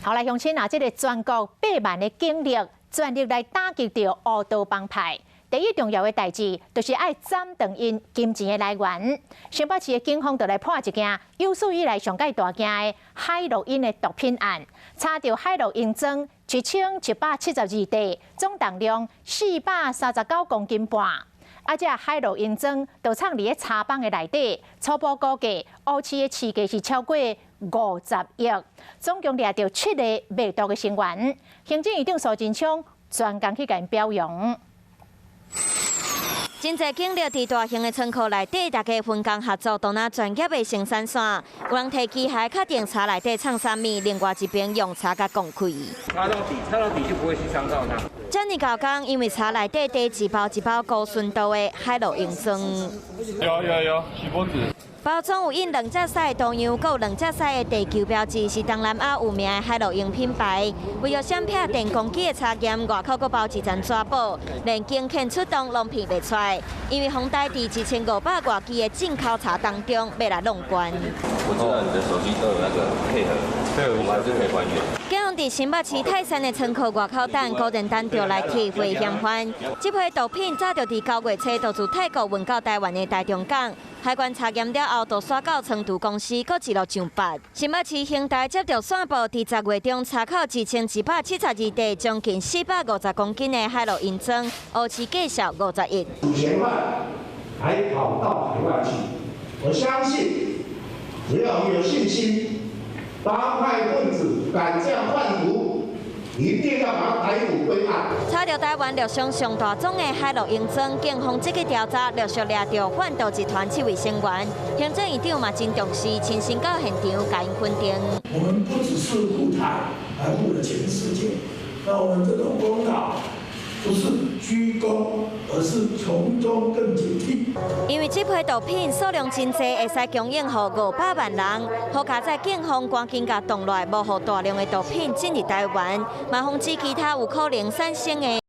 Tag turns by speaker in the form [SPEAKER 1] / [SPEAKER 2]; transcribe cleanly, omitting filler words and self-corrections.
[SPEAKER 1] 后来乡亲拿这个全国8万的警力，全力来打击掉黑道帮派。第一重要的代志，就是要斩断因金钱的来源。新北市的警方就来破一件有史以来上界大件的海洛因的毒品案，查到海洛因装1172袋，总重量439公斤半。这海洛因装就藏伫咧茶帮的内底，初步估计乌市的市价是超过50亿，总共掠到7个卖毒的成员。行政院长苏贞昌专工去甲因表扬。
[SPEAKER 2] 真侪警力伫大型的仓库内底，大家分工合作，当那专业的生产线，有人摕机械确定茶内底藏啥物，另外一边用茶甲讲开。
[SPEAKER 3] 擦到底就不会去伤到它。
[SPEAKER 2] 遮尼高工，因为茶内底底一包一包高纯度的海洛因装。
[SPEAKER 3] 有，许波子。
[SPEAKER 2] 包装有印2只赛同样，还有2只赛的地球标志，是东南亚有名的海洛因品牌。为了闪避电公机的查验，外口佫包一层纸布，连警犬出动拢骗袂出来。因为红台伫1500外支的进口茶当中要来弄关。
[SPEAKER 4] 我知道你的手机都有那个配合，我们还是可以还原。
[SPEAKER 2] 警方伫新北市泰山的仓库外口等，果然等着来替回嫌犯。这批毒品早就伫9月初，就自泰国运到台湾的台中港。 海关查验了后，就刷到成都公司，佫一路上拔。新北市刑台接到线报，伫10月中查扣2172袋，将近450公斤的海洛因装，乌市价销50亿。
[SPEAKER 5] 主嫌犯还跑到海外去，我相信，只要你有信心，帮派分子敢这样贩毒。 一定要把他逮捕归案。
[SPEAKER 2] 查到台湾陆上上大宗的海洛因装，警方积极调查，陆续抓到贩毒集团7位成员。行政院长嘛真重视，亲身到现场甲因肯定。
[SPEAKER 6] 我们不只是护台，还护了全世界。那我们这种功劳，不是居功，而是从中更警惕。
[SPEAKER 2] 因为这批毒品数量真多，会使供应予500万人。好卡在警方赶紧甲冻落，无予大量的毒品进入台湾，嘛防止其他有可能产生的。